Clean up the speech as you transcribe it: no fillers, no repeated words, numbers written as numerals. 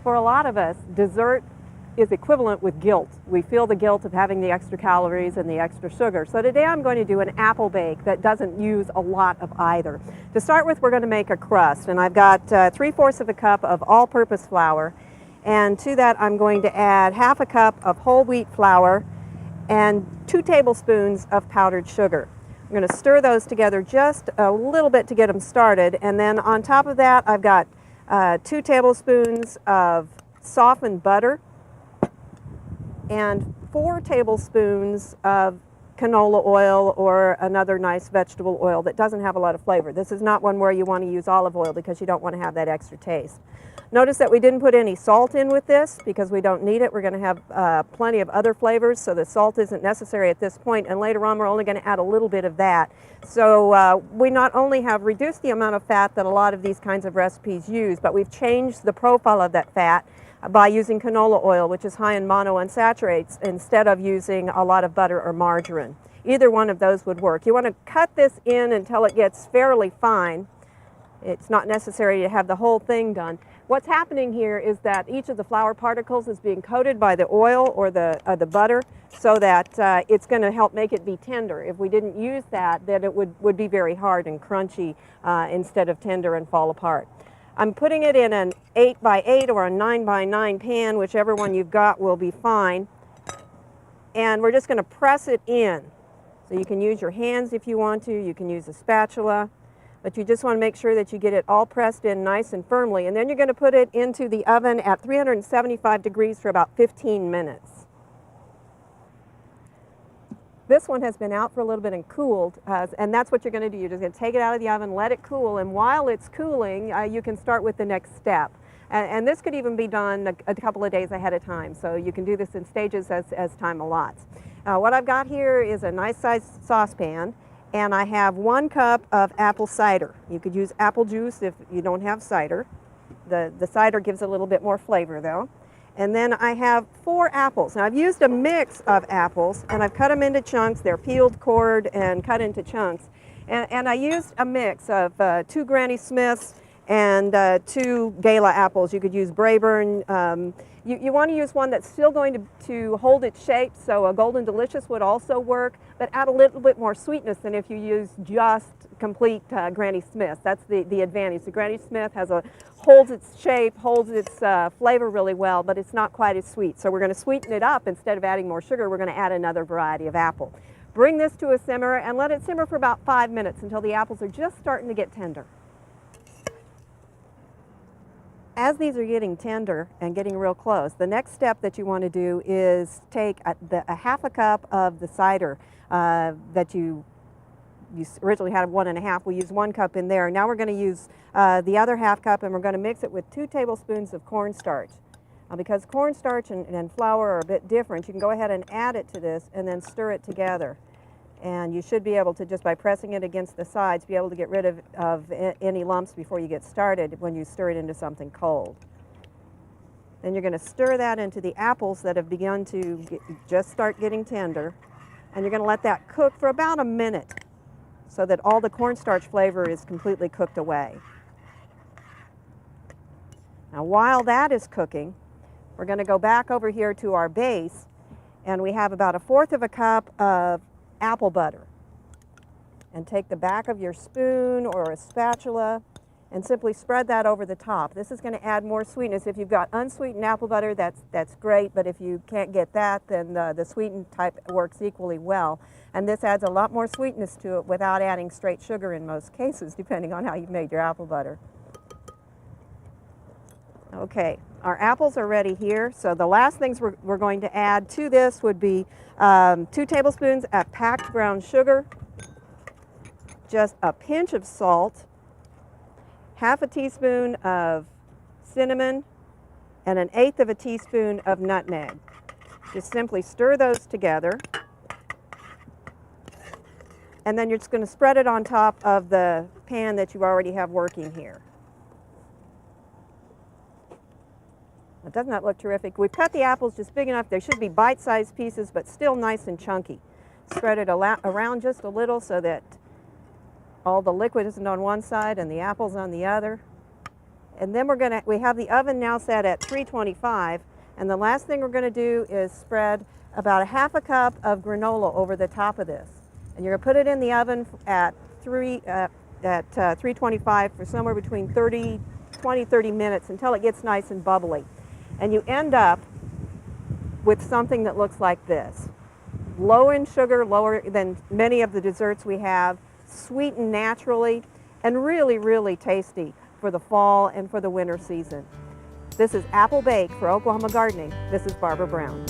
For a lot of us, dessert is equivalent with guilt. We feel the guilt of having the extra calories and the extra sugar. So today I'm going to do an apple bake that doesn't use a lot of either. To start with, we're going to make a crust, and I've got 3/4 of a cup of all-purpose flour, and to that I'm going to add 1/2 cup of whole wheat flour and 2 tablespoons of powdered sugar. I'm going to stir those together just a little bit to get them started, and then on top of that I've got 2 tablespoons of softened butter and 4 tablespoons of canola oil or another nice vegetable oil that doesn't have a lot of flavor. This is not one where you want to use olive oil because you don't want to have that extra taste. Notice that we didn't put any salt in with this because we don't need it. We're going to have plenty of other flavors, so the salt isn't necessary at this point, and later on we're only going to add a little bit of that. So we not only have reduced the amount of fat that a lot of these kinds of recipes use, but we've changed the profile of that fat by using canola oil, which is high in monounsaturates, instead of using a lot of butter or margarine. Either one of those would work. You want to cut this in until it gets fairly fine. It's not necessary to have the whole thing done. What's happening here is that each of the flour particles is being coated by the oil or the butter so that it's going to help make it be tender. If we didn't use that, then it would be very hard and crunchy instead of tender and fall apart. I'm putting it in an 8x8 or a 9x9 pan, whichever one you've got will be fine. And we're just going to press it in. So you can use your hands if you want to, you can use a spatula, but you just want to make sure that you get it all pressed in nice and firmly. And then you're going to put it into the oven at 375 degrees for about 15 minutes. This one has been out for a little bit and cooled, and that's what you're going to do. You're just going to take it out of the oven, let it cool, and while it's cooling, you can start with the next step. And this could even be done a couple of days ahead of time, so you can do this in stages as time allots. What I've got here is a nice sized saucepan, and I have 1 cup of apple cider. You could use apple juice if you don't have cider. The cider gives a little bit more flavor though. And then I have 4 apples. Now I've used a mix of apples and I've cut them into chunks. They're peeled, cored, and cut into chunks. And I used a mix of 2 Granny Smiths and 2 Gala apples. You could use Braeburn. You want to use one that's still going to hold its shape, so a Golden Delicious would also work, but add a little bit more sweetness than if you use just complete Granny Smith. That's the advantage. The Granny Smith holds its shape, holds its flavor really well, but it's not quite as sweet. So we're going to sweeten it up. Instead of adding more sugar, we're going to add another variety of apple. Bring this to a simmer and let it simmer for about 5 minutes until the apples are just starting to get tender. As these are getting tender and getting real close, the next step that you want to do is take a 1/2 cup of the cider that you originally had 1.5. We'll use 1 cup in there. Now we're going to use the other 1/2 cup, and we're going to mix it with 2 tablespoons of cornstarch. Because cornstarch and flour are a bit different, you can go ahead and add it to this and then stir it together. And you should be able to, just by pressing it against the sides, be able to get rid of any lumps before you get started when you stir it into something cold. Then you're going to stir that into the apples that have begun to just start getting tender. And you're going to let that cook for about a minute so that all the cornstarch flavor is completely cooked away. Now while that is cooking, we're going to go back over here to our base, and we have about 1/4 of a cup of apple butter. And take the back of your spoon or a spatula and simply spread that over the top. This is going to add more sweetness. If you've got unsweetened apple butter, that's great, but if you can't get that, then the sweetened type works equally well. And this adds a lot more sweetness to it without adding straight sugar in most cases, depending on how you've made your apple butter. Okay, our apples are ready here, so the last things we're going to add to this would be 2 tablespoons of packed brown sugar, just a pinch of salt, 1/2 teaspoon of cinnamon, and 1/8 teaspoon of nutmeg. Just simply stir those together, and then you're just going to spread it on top of the pan that you already have working here. Doesn't that look terrific? We've cut the apples just big enough. They should be bite-sized pieces, but still nice and chunky. Spread it around just a little so that all the liquid isn't on one side and the apple's on the other. And then we have the oven now set at 325, and the last thing we're going to do is spread about a half a cup of granola over the top of this. And you're going to put it in the oven at 325 for somewhere between 30 minutes until it gets nice and bubbly. And you end up with something that looks like this. Low in sugar, lower than many of the desserts we have, sweetened naturally, and really, really tasty for the fall and for the winter season. This is Apple Bake for Oklahoma Gardening. This is Barbara Brown.